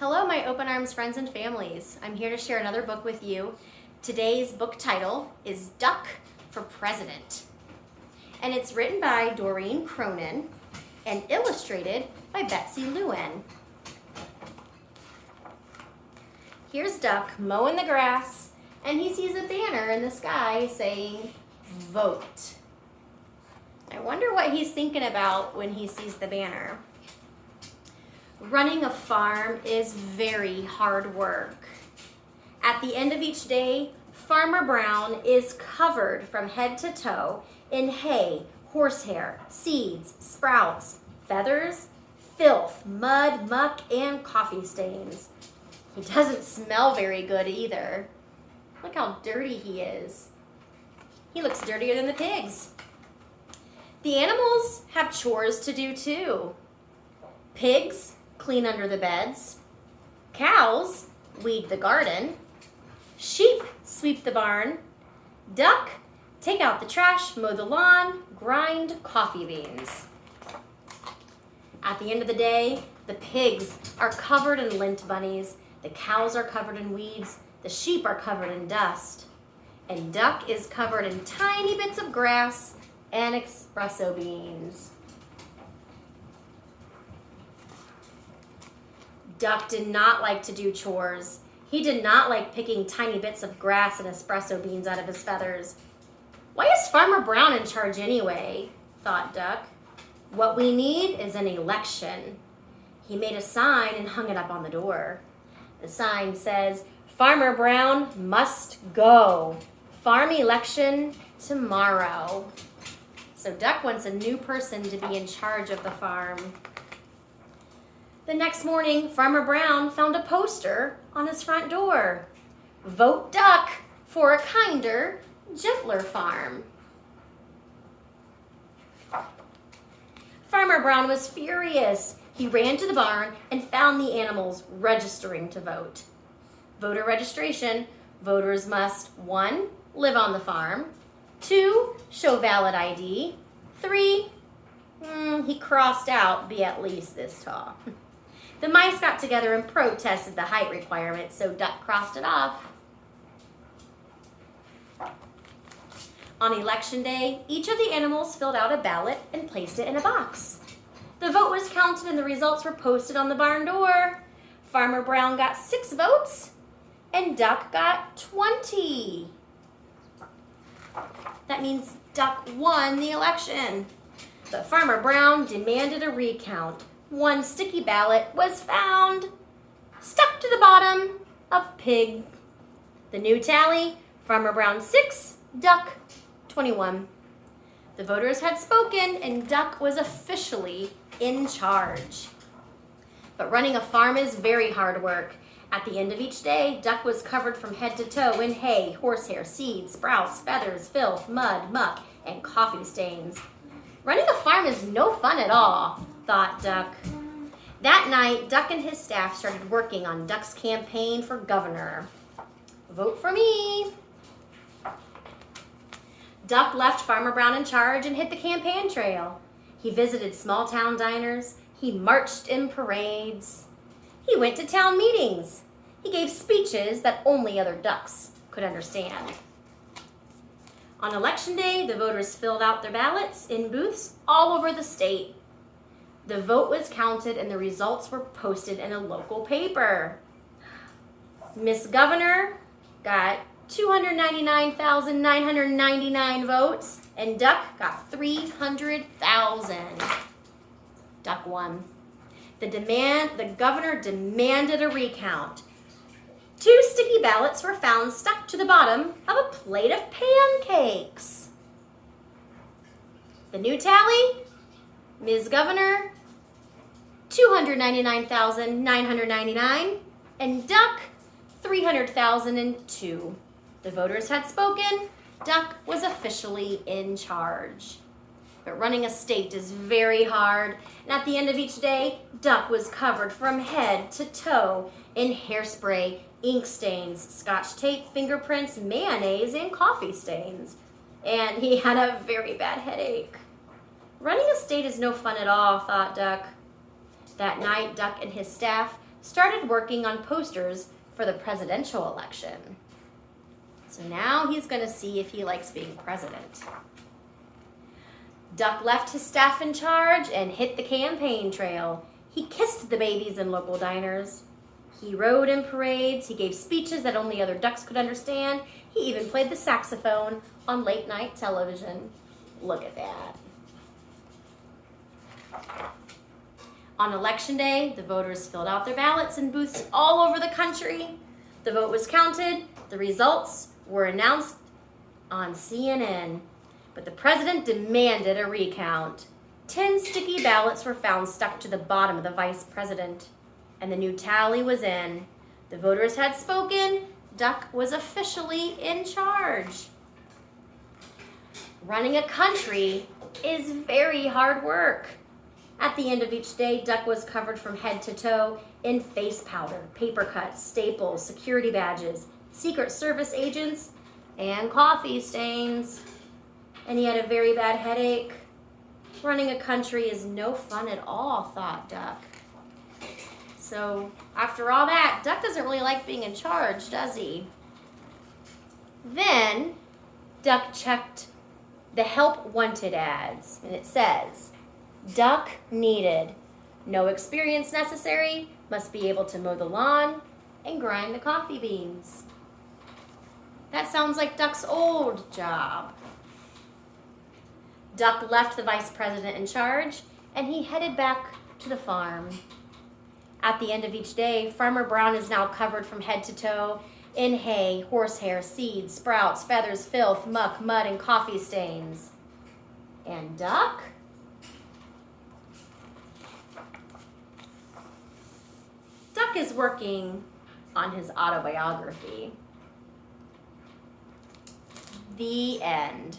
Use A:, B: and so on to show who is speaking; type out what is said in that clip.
A: Hello, my open arms friends and families. I'm here to share another book with you. Today's book title is Duck for President. And it's written by Doreen Cronin and illustrated by Betsy Lewin. Here's Duck mowing the grass, and he sees a banner in the sky saying, "Vote." I wonder what he's thinking about when he sees the banner. Running a farm is very hard work. At the end of each day, Farmer Brown is covered from head to toe in hay, horsehair, seeds, sprouts, feathers, filth, mud, muck, and coffee stains. He doesn't smell very good either. Look how dirty he is. He looks dirtier than the pigs. The animals have chores to do too. Pigs clean under the beds. Cows weed the garden. Sheep sweep the barn. Duck take out the trash, mow the lawn, grind coffee beans. At the end of the day, the pigs are covered in lint bunnies, the cows are covered in weeds, the sheep are covered in dust, and Duck is covered in tiny bits of grass and espresso beans. Duck did not like to do chores. He did not like picking tiny bits of grass and espresso beans out of his feathers. Why is Farmer Brown in charge anyway? Thought Duck. What we need is an election. He made a sign and hung it up on the door. The sign says, "Farmer Brown must go. Farm election tomorrow." So Duck wants a new person to be in charge of the farm. The next morning, Farmer Brown found a poster on his front door. "Vote Duck for a kinder, gentler farm." Farmer Brown was furious. He ran to the barn and found the animals registering to vote. Voter registration: voters must 1. Live on the farm, 2. Show valid ID, 3. He crossed out be at least this tall. The mice got together and protested the height requirement, so Duck crossed it off. On election day, each of the animals filled out a ballot and placed it in a box. The vote was counted and the results were posted on the barn door. Farmer Brown got 6 votes and Duck got 20. That means Duck won the election. But Farmer Brown demanded a recount. 1 sticky ballot was found stuck to the bottom of pig. The new tally: Farmer Brown 6, Duck 21. The voters had spoken and Duck was officially in charge. But running a farm is very hard work. At the end of each day, Duck was covered from head to toe in hay, horsehair, seeds, sprouts, feathers, filth, mud, muck, and coffee stains. Running a farm is no fun at all, thought Duck. That night, Duck and his staff started working on Duck's campaign for governor. "Vote for me." Duck left Farmer Brown in charge and hit the campaign trail. He visited small town diners. He marched in parades. He went to town meetings. He gave speeches that only other ducks could understand. On election day, the voters filled out their ballots in booths all over the state. The vote was counted and the results were posted in a local paper. Miss Governor got 299,999 votes and Duck got 300,000. Duck won. The governor demanded a recount. 2 sticky ballots were found stuck to the bottom of a plate of pancakes. The new tally: Ms. Governor, 299,999, and Duck, 300,002. The voters had spoken. Duck was officially in charge. But running a state is very hard, and at the end of each day, Duck was covered from head to toe in hairspray, ink stains, scotch tape, fingerprints, mayonnaise, and coffee stains. And he had a very bad headache. Running a state is no fun at all, thought Duck. That night, Duck and his staff started working on posters for the presidential election. So now he's going to see if he likes being president. Duck left his staff in charge and hit the campaign trail. He kissed the babies in local diners. He rode in parades. He gave speeches that only other ducks could understand. He even played the saxophone on late night television. Look at that. On election day, the voters filled out their ballots in booths all over the country. The vote was counted. The results were announced on CNN. But the president demanded a recount. 10 sticky ballots were found stuck to the bottom of the vice president. And the new tally was in. The voters had spoken. Duck was officially in charge. Running a country is very hard work. At the end of each day, Duck was covered from head to toe in face powder, paper cuts, staples, security badges, Secret Service agents, and coffee stains. And he had a very bad headache. Running a country is no fun at all, thought Duck. So after all that, Duck doesn't really like being in charge, does he? Then Duck checked the help wanted ads, and it says, Duck needed. No experience necessary, must be able to mow the lawn and grind the coffee beans. That sounds like Duck's old job. Duck left the vice president in charge, and he headed back to the farm. At the end of each day, Farmer Brown is now covered from head to toe in hay, horsehair, seeds, sprouts, feathers, filth, muck, mud, and coffee stains. And Duck? Duck is working on his autobiography. The end.